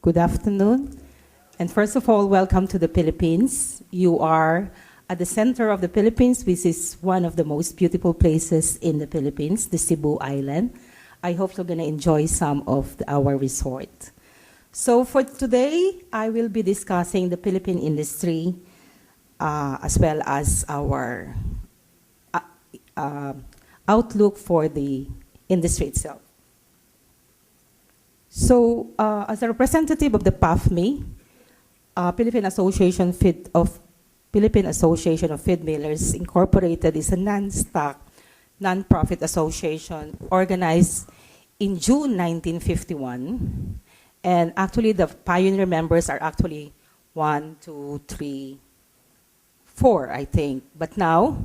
Good afternoon. And first of all, welcome to the Philippines. You are at the center of the Philippines, which is one of the most beautiful places in the Philippines, the Cebu Island. I hope you're going to enjoy some of our resort. So for today, I will be discussing the Philippine industry as well as our outlook for the industry itself. So, as a representative of the PAFMI, Philippine Association of Feed Millers Incorporated is a non-profit association organized in June 1951. And actually, the pioneer members are actually 1, 2, 3, 4, I think. But now,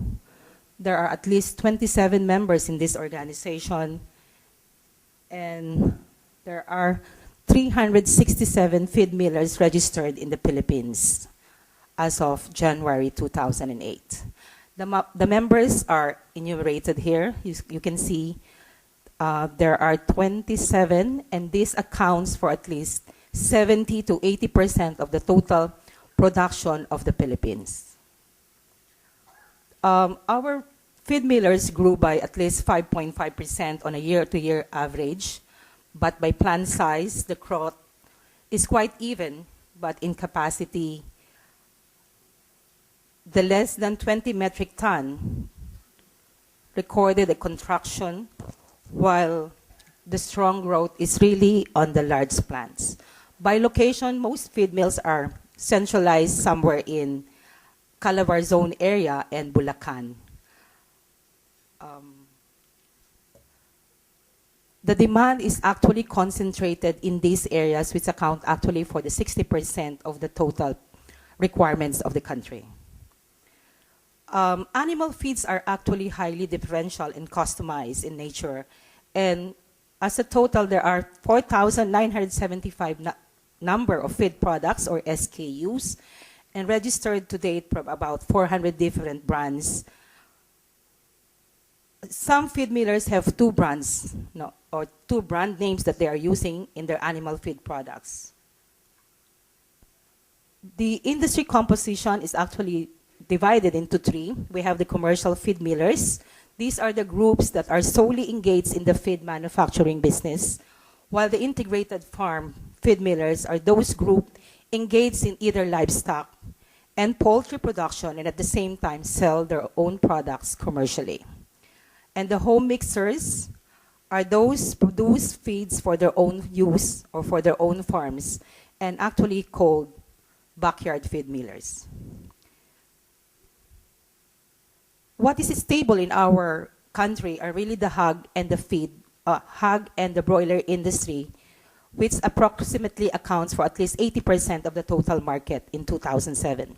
there are at least 27 members in this organization. And there are 367 feed millers registered in the Philippines as of January 2008. The members are enumerated here. You can see there are 27, and this accounts for at least 70 to 80% of the total production of the Philippines. Our feed millers grew by at least 5.5% on a year-to-year average. But by plant size, the growth is quite even, but in capacity, the less than 20 metric ton recorded a contraction, while the strong growth is really on the large plants. By location, most feed mills are centralized somewhere in Calabar Zone area and Bulacan. The demand is actually concentrated in these areas, which account actually for the 60% of the total requirements of the country. Animal feeds are actually highly differential and customized in nature. And as a total, there are 4,975 number of feed products, or SKUs, and registered to date from about 400 different brands. Some feed millers have two brands, or two brand names that they are using in their animal feed products. The industry composition is actually divided into three. We have the commercial feed millers. These are the groups that are solely engaged in the feed manufacturing business, while the integrated farm feed millers are those groups engaged in either livestock and poultry production, and at the same time sell their own products commercially. And the home mixers are those produce feeds for their own use or for their own farms, and actually called backyard feed millers. What is stable in our country are really the hog and the broiler industry, which approximately accounts for at least 80% of the total market in 2007.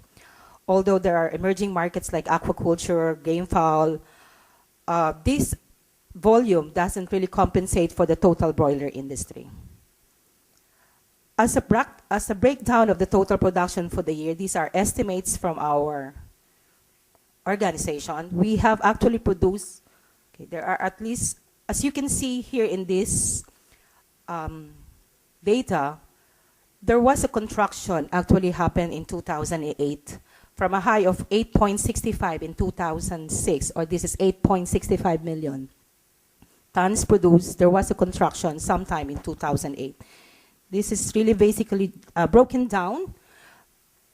Although there are emerging markets like aquaculture, game fowl, this volume doesn't really compensate for the total broiler industry. As a breakdown of the total production for the year, these are estimates from our organization. We have actually produced, there are at least, as you can see here in this data, there was a contraction actually happened in 2008 from a high of 8.65 in 2006, or this is 8.65 million tons produced. There was a contraction sometime in 2008. This is really basically broken down.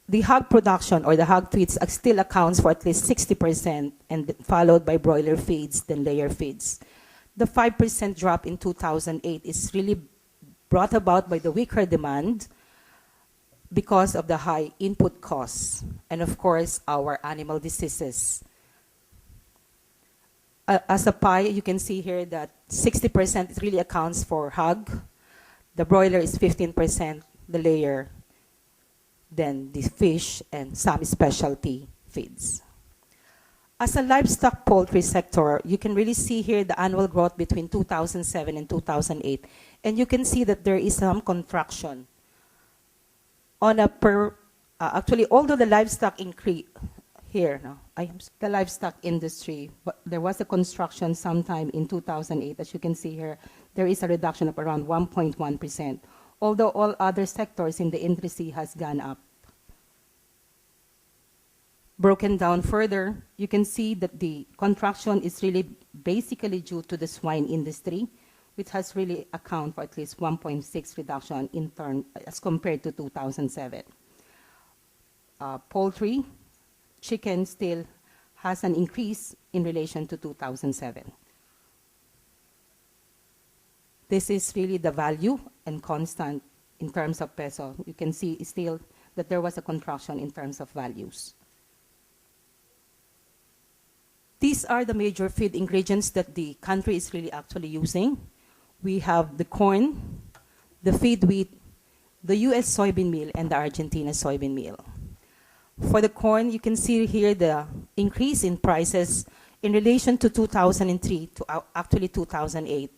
The hog production, or the hog feeds, still accounts for at least 60%, and followed by broiler feeds, then layer feeds. The 5% drop in 2008 is really brought about by the weaker demand because of the high input costs, and of course, our animal diseases. As a pie, you can see here that 60% really accounts for hog. The broiler is 15%, the layer, then the fish, and some specialty feeds. As a livestock poultry sector, you can really see here the annual growth between 2007 and 2008. And you can see that there is some contraction on a actually, although the livestock increase here, the livestock industry, but there was a construction sometime in 2008. As you can see here, there is a reduction of around 1.1%. although all other sectors in the industry has gone up. Broken down further, you can see that the contraction is really basically due to the swine industry, which has really account for at least 1.6 reduction in turn as compared to 2007. Poultry, chicken still has an increase in relation to 2007. This is really the value and constant in terms of peso. You can see still that there was a contraction in terms of values. These are the major feed ingredients that the country is really actually using. We have the corn, the feed wheat, the US soybean meal, and the Argentina soybean meal. For the corn, you can see here the increase in prices in relation to 2003 to actually 2008.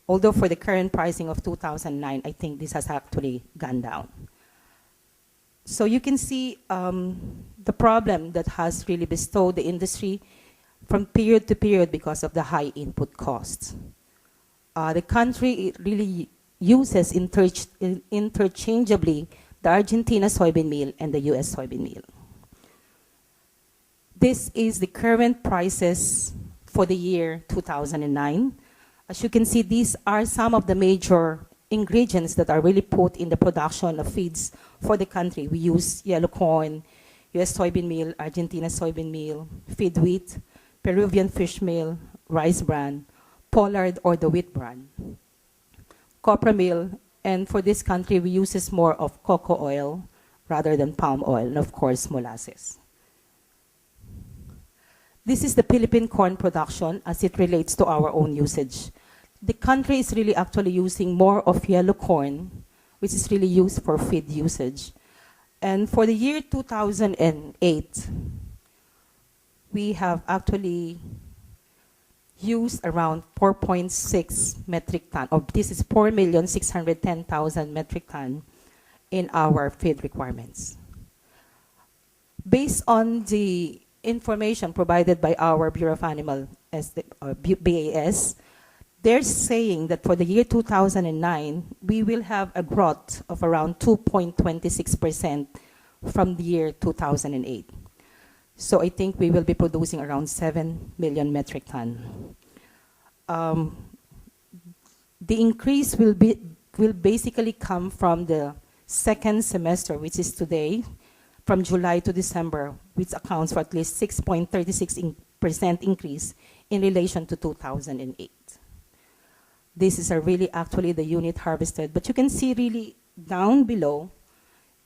Although for the current pricing of 2009, I think this has actually gone down. So you can see the problem that has really bestowed the industry from period to period because of the high input costs. The country really uses interchangeably the Argentina soybean meal and the US soybean meal. This is the current prices for the year 2009. As you can see, these are some of the major ingredients that are really put in the production of feeds for the country. We use yellow corn, US soybean meal, Argentina soybean meal, feed wheat, Peruvian fish meal, rice bran, pollard or the wheat bran, copra meal, and for this country we use more of cocoa oil rather than palm oil, and of course molasses. This is the Philippine corn production as it relates to our own usage. The country is really actually using more of yellow corn, which is really used for feed usage. And for the year 2008, we have actually used around 4.6 metric ton, or this is 4,610,000 metric ton in our feed requirements. Based on the information provided by our Bureau of Animal, BAS, they're saying that for the year 2009, we will have a growth of around 2.26% from the year 2008. So I think we will be producing around 7 million metric ton. The increase will basically come from the second semester, which is today, from July to December, which accounts for at least 6.36% increase in relation to 2008. This is really actually the unit harvested, but you can see really down below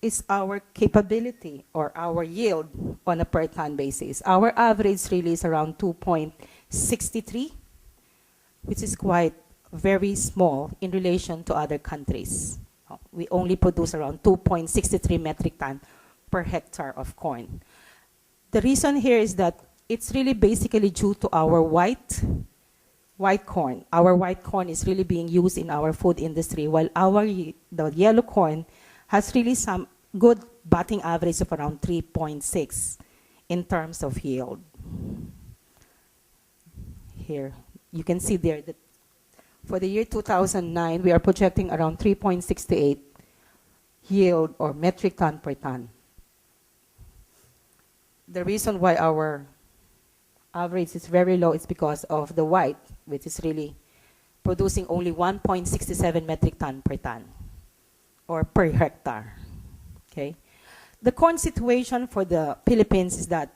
is our capability or our yield on a per ton basis. Our average really is around 2.63, which is quite very small in relation to other countries. We only produce around 2.63 metric ton per hectare of corn. The reason here is that it's really basically due to our white corn. Our white corn is really being used in our food industry, while the yellow corn has really some good batting average of around 3.6 in terms of yield. Here, you can see there that for the year 2009, we are projecting around 3.68 yield or metric ton per ton. The reason why our average is very low is because of the white, which is really producing only 1.67 metric ton per ton or per hectare. Okay. The corn situation for the Philippines is that